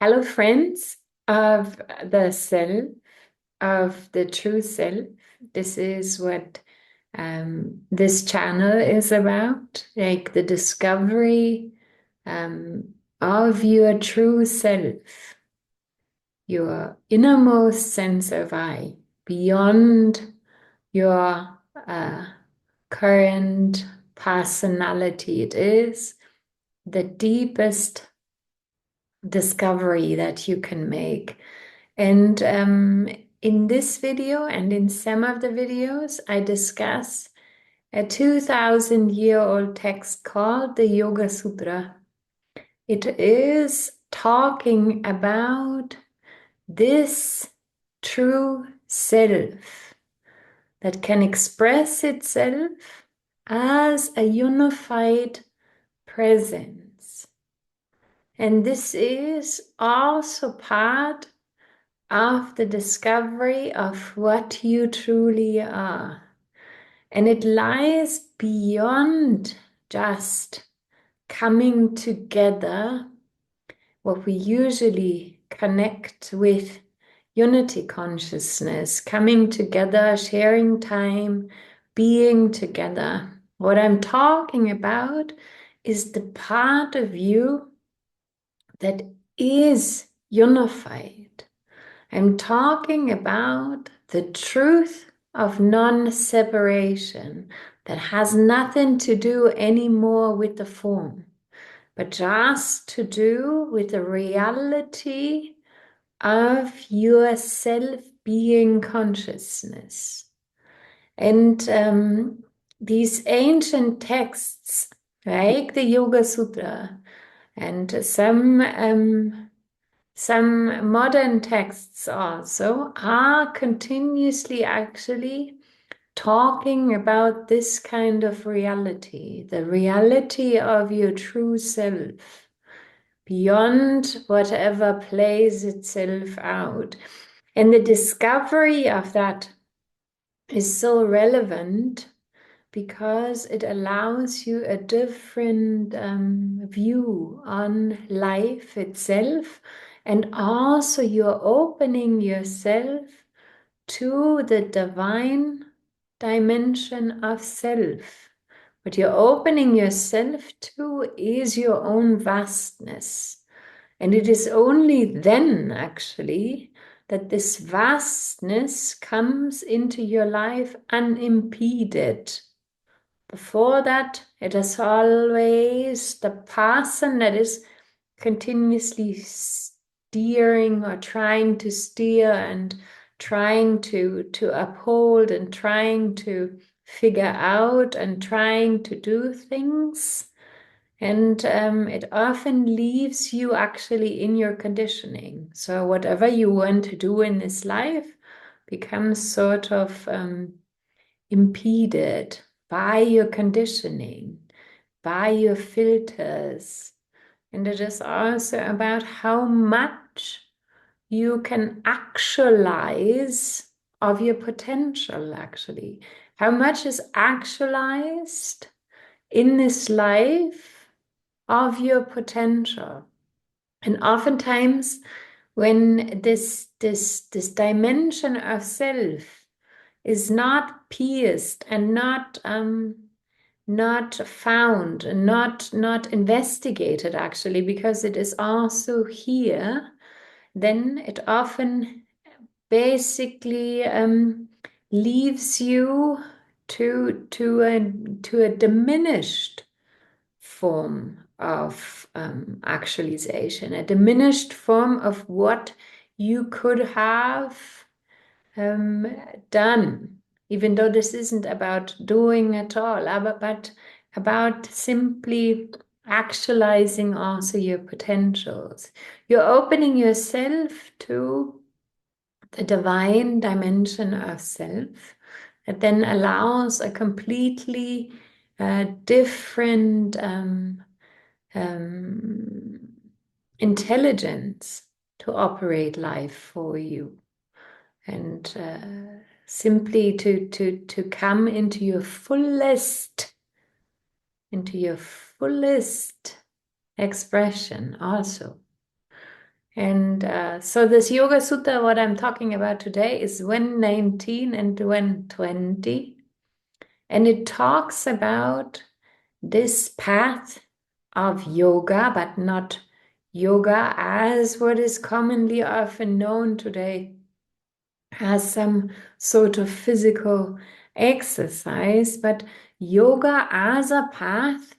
Hello, friends of the self, of the true self. This is what this channel is about, like the discovery of your true self, your innermost sense of I, beyond your current personality. It is the deepest discovery that you can make. And in this video and in some of the videos, I discuss a 2,000-year-old text called the Yoga Sutra. It is talking about this true self that can express itself as a unified presence. And this is also part of the discovery of what you truly are. And it lies beyond just coming together, what we usually connect with unity consciousness, coming together, sharing time, being together. What I'm talking about is the part of you that is unified. I'm talking about the truth of non-separation that has nothing to do anymore with the form, but just to do with the reality of your self-being consciousness. And these ancient texts, like the Yoga Sutra, and some modern texts also are continuously actually talking about this kind of reality, the reality of your true self, beyond whatever plays itself out. And the discovery of that is so relevant because it allows you a different view on life itself, and also you're opening yourself to the divine dimension of self. What you're opening yourself to is your own vastness. And it is only then, actually, that this vastness comes into your life unimpeded. Before that, it is always the person that is continuously steering or trying to steer and trying to uphold and trying to figure out and trying to do things. And it often leaves you actually in your conditioning. So whatever you want to do in this life becomes sort of impeded by your conditioning, by your filters. And it is also about how much you can actualize of your potential, actually. How much is actualized in this life of your potential. And oftentimes when this dimension of self is not pierced and not found, not investigated actually, because it is also here, then it often basically leaves you to a diminished form of actualization, a diminished form of what you could have done, even though this isn't about doing at all, but about simply actualizing also your potentials. You're opening yourself to the divine dimension of self that then allows a completely different intelligence to operate life for you, and simply to come into your fullest expression also. And so this Yoga Sutta, what I'm talking about today, is 119 and 120. And it talks about this path of yoga, but not yoga as what is commonly often known today as some sort of physical exercise, but yoga as a path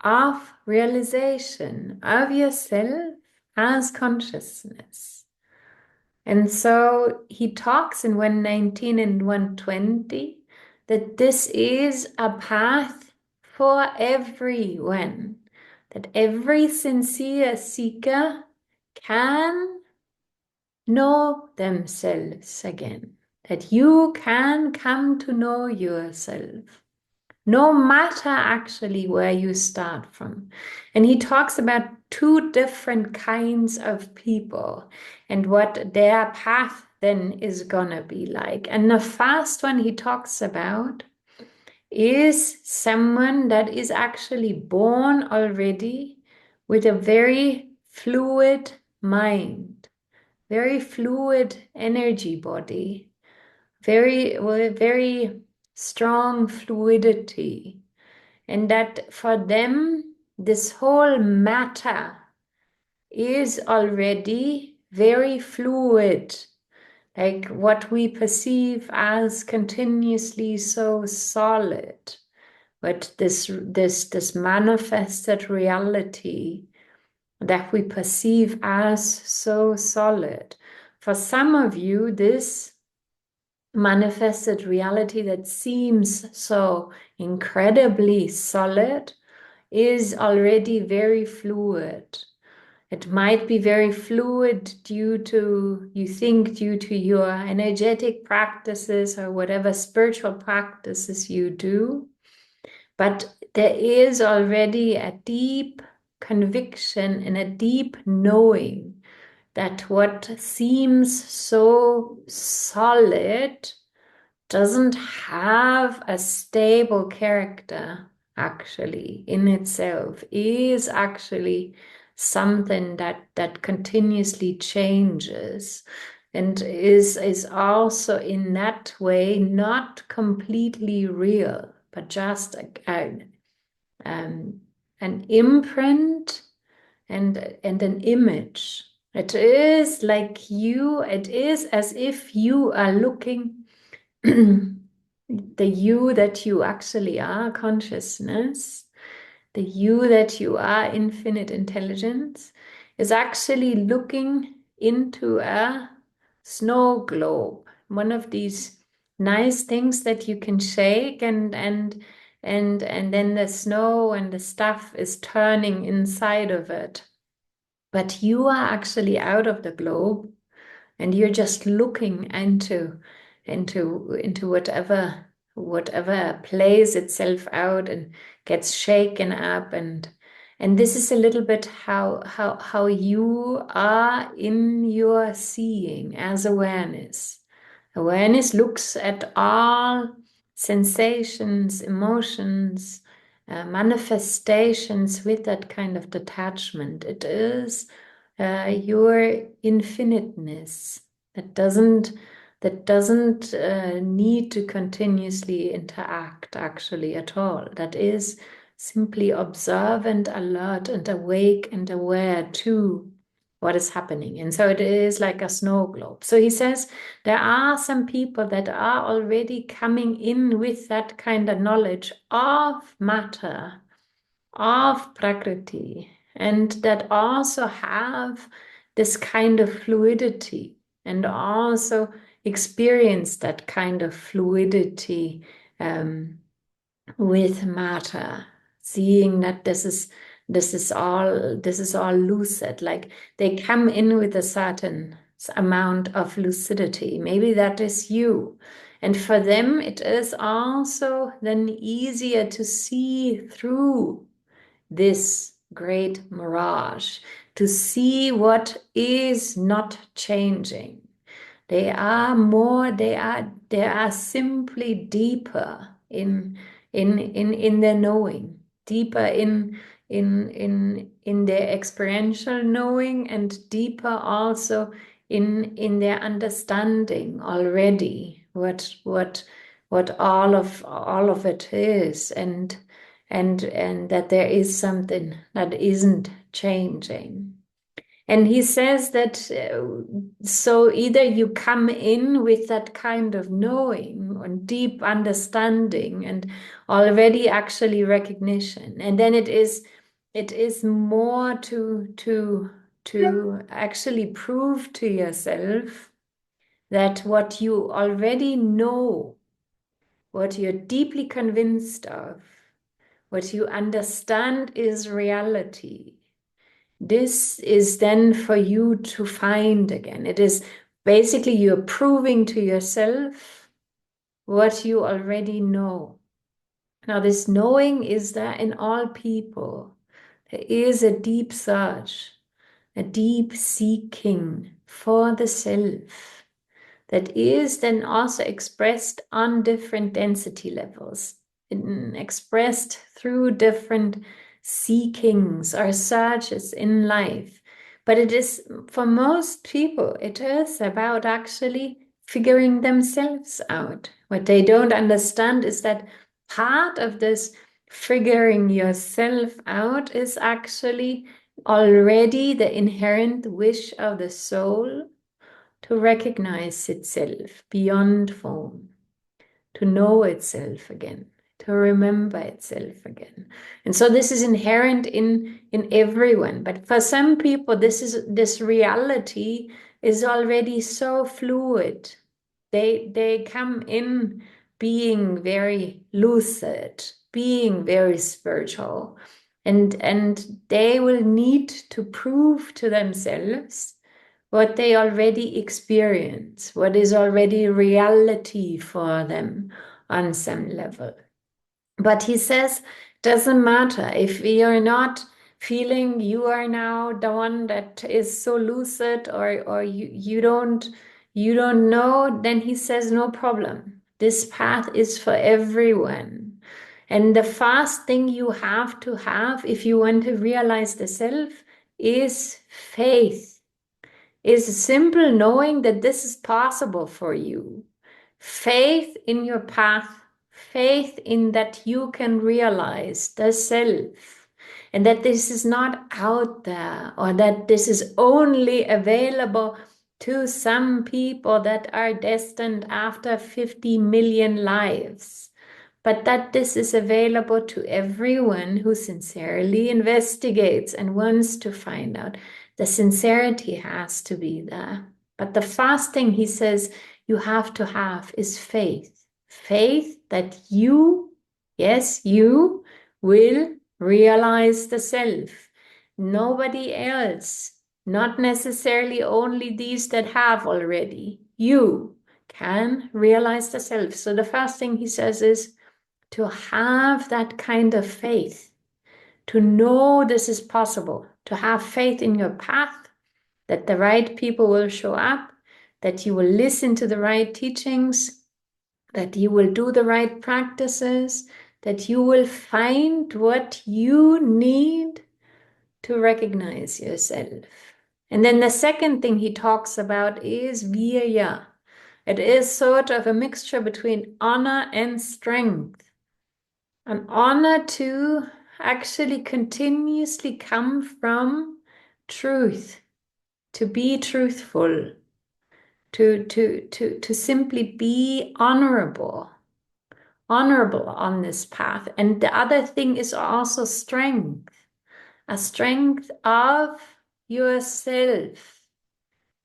of realization of yourself as consciousness. And so he talks in 119 and 120 that this is a path for everyone, that every sincere seeker can know themselves again, that you can come to know yourself, no matter actually where you start from. And he talks about two different kinds of people and what their path then is gonna be like. And the first one he talks about is someone that is actually born already with a very fluid mind, very fluid energy body, very strong fluidity. And that for them, this whole matter is already very fluid, like what we perceive as continuously so solid. But this manifested reality that we perceive as so solid. For some of you, this manifested reality that seems so incredibly solid is already very fluid. It might be very fluid due to, you think, due to your energetic practices or whatever spiritual practices you do. But there is already a deep conviction and a deep knowing that what seems so solid doesn't have a stable character actually in itself, is actually something that continuously changes and is also in that way not completely real, but just an imprint and an image. It is like you, it is as if you are looking the you that you actually are, consciousness, the you that you are, infinite intelligence, is actually looking into a snow globe, one of these nice things that you can shake and then the snow and the stuff is turning inside of it. But you are actually out of the globe and you're just looking into whatever plays itself out and gets shaken up, and this is a little bit how you are in your seeing as awareness. Awareness looks at all sensations, emotions, manifestations with that kind of detachment. It is your infiniteness that doesn't need to continuously interact actually at all. That is simply observant, alert, and awake and aware to what is happening. And so it is like a snow globe. So he says there are some people that are already coming in with that kind of knowledge of matter, of Prakriti, and that also have this kind of fluidity and also experience that kind of fluidity with matter, seeing that this is all lucid. Like they come in with a certain amount of lucidity. Maybe that is you. And for them, it is also then easier to see through this great mirage, to see what is not changing. They are simply deeper in their knowing, deeper in their experiential knowing, and deeper also in their understanding already what all of it is, and that there is something that isn't changing. And he says that so either you come in with that kind of knowing and deep understanding and already actually recognition, and then it is more to actually prove to yourself that what you already know, what you're deeply convinced of, what you understand is reality. This is then for you to find again. It is basically you're proving to yourself what you already know. Now, this knowing is there in all people. There is a deep search, a deep seeking for the self that is then also expressed on different density levels, expressed through different seekings or searches in life. But it is, for most people, it is about actually figuring themselves out. What they don't understand is that part of this figuring yourself out is actually already the inherent wish of the soul to recognize itself beyond form, to know itself again, to remember itself again. And so this is inherent in everyone. But for some people, this reality is already so fluid. They come in being very lucid, being very spiritual, and they will need to prove to themselves what they already experience, what is already reality for them on some level. But he says, doesn't matter if you're not feeling you are now the one that is so lucid, or you don't know, then he says, no problem. This path is for everyone. And the first thing you have to have if you want to realize the self is faith, is simple knowing that this is possible for you. Faith in your path, faith in that you can realize the self, and that this is not out there, or that this is only available to some people that are destined after 50 million lives, but that this is available to everyone who sincerely investigates and wants to find out. The sincerity has to be there. But the first thing he says you have to have is faith. Faith that you, yes, you will realize the self. Nobody else, not necessarily only these that have already. You can realize the self. So the first thing he says is to have that kind of faith, to know this is possible, to have faith in your path, that the right people will show up, that you will listen to the right teachings, that you will do the right practices, that you will find what you need to recognize yourself. And then the second thing he talks about is virya. It is sort of a mixture between honor and strength. An honor to actually continuously come from truth, to be truthful, to simply be honorable on this path. And the other thing is also strength, a strength of yourself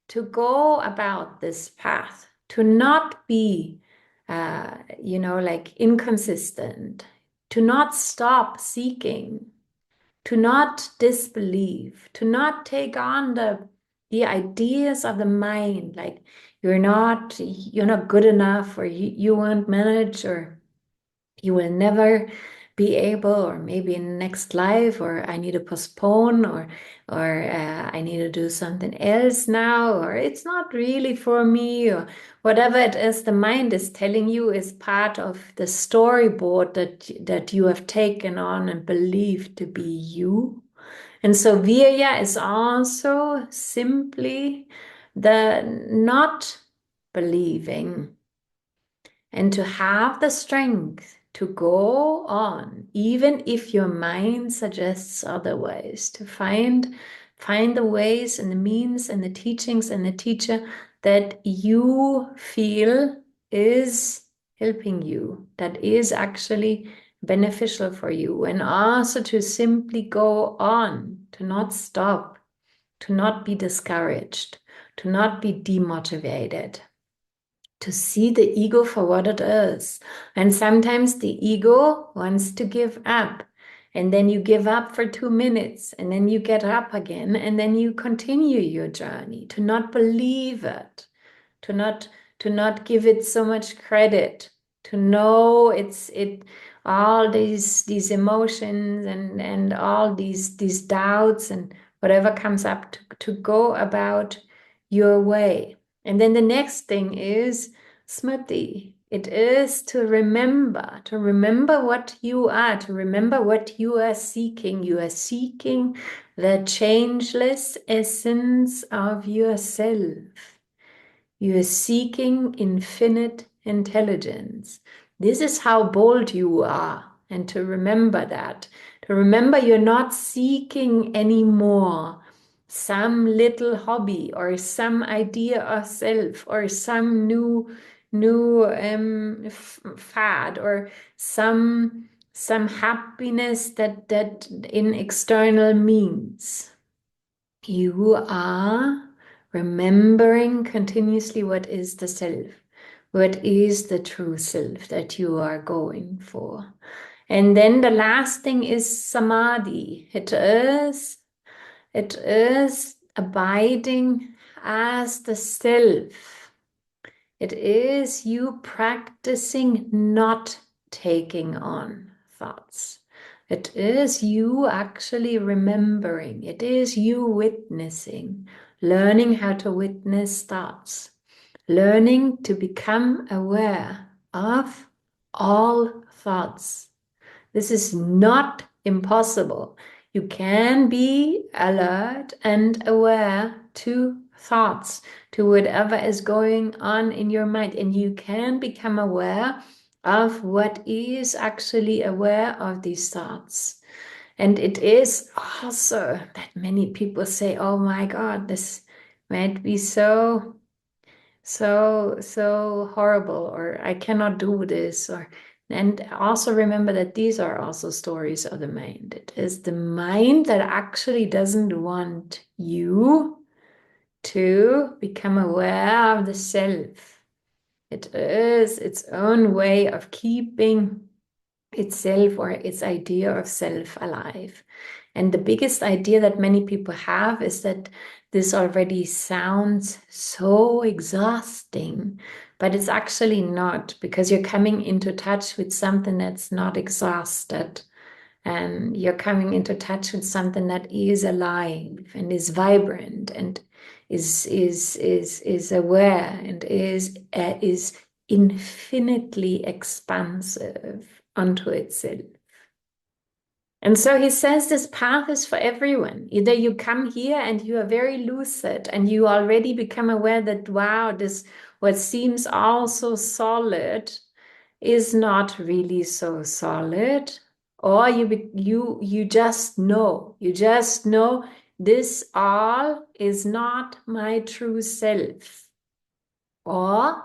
to go about this path, to not be, like inconsistent, to not stop seeking, to not disbelieve, to not take on the ideas of the mind, like you're not good enough, or you won't manage, or you will never be able, or maybe in the next life, or I need to postpone, or I need to do something else now, or it's not really for me, or whatever it is the mind is telling you is part of the storyboard that you have taken on and believed to be you. And so virya is also simply the not believing, and to have the strength to go on, even if your mind suggests otherwise, to find the ways and the means and the teachings and the teacher that you feel is helping you, that is actually beneficial for you, and also to simply go on, to not stop, to not be discouraged, to not be demotivated, to see the ego for what it is. And sometimes the ego wants to give up. And then you give up for 2 minutes, and then you get up again, and then you continue your journey, to not believe it, to not give it so much credit, to know it all these emotions and all these doubts and whatever comes up, to go about your way. And then the next thing is smriti. It is to remember what you are, to remember what you are seeking. You are seeking the changeless essence of yourself. You are seeking infinite intelligence. This is how bold you are. And to remember that, to remember you're not seeking anymore some little hobby or some idea of self or some new fad or some happiness that in external means. You are remembering continuously what is the self, what is the true self that you are going for. And then the last thing is samadhi. It is abiding as the self. It is you practicing not taking on thoughts. It is you actually remembering. It is you witnessing, learning how to witness thoughts, learning to become aware of all thoughts. This is not impossible. You can be alert and aware to thoughts, to whatever is going on in your mind, and you can become aware of what is actually aware of these thoughts. And it is also that many people say, oh my God, this might be so horrible, or I cannot do this, and also remember that these are also stories of the mind. It is the mind that actually doesn't want you to become aware of the self. It is its own way of keeping itself or its idea of self alive. And the biggest idea that many people have is that this already sounds so exhausting, but it's actually not, because you're coming into touch with something that's not exhausted. And you're coming into touch with something that is alive and is vibrant and is aware and is infinitely expansive unto itself. And so he says this path is for everyone. Either you come here and you are very lucid and you already become aware that, wow, this what seems all so solid is not really so solid. Or you just know, this all is not my true self. Or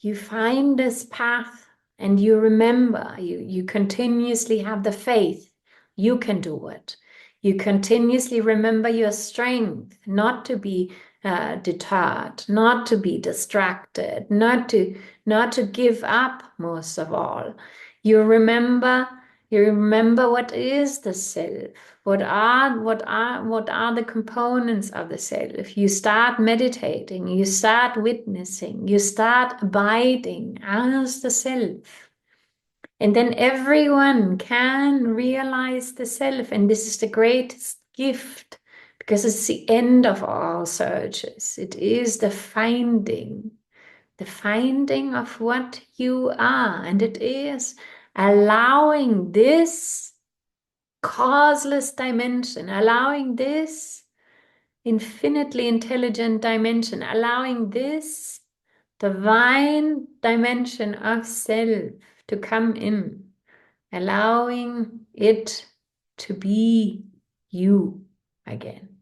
you find this path and you remember, you continuously have the faith, you can do it. You continuously remember your strength, not to be deterred, not to be distracted, not to give up, most of all. You remember what is the self. What are the components of the self? You start meditating, you start witnessing, you start abiding as the self. And then everyone can realize the self. And this is the greatest gift because it's the end of all searches. It is the finding of what you are. And it is allowing this causeless dimension, allowing this infinitely intelligent dimension, allowing this divine dimension of self to come in, allowing it to be you again.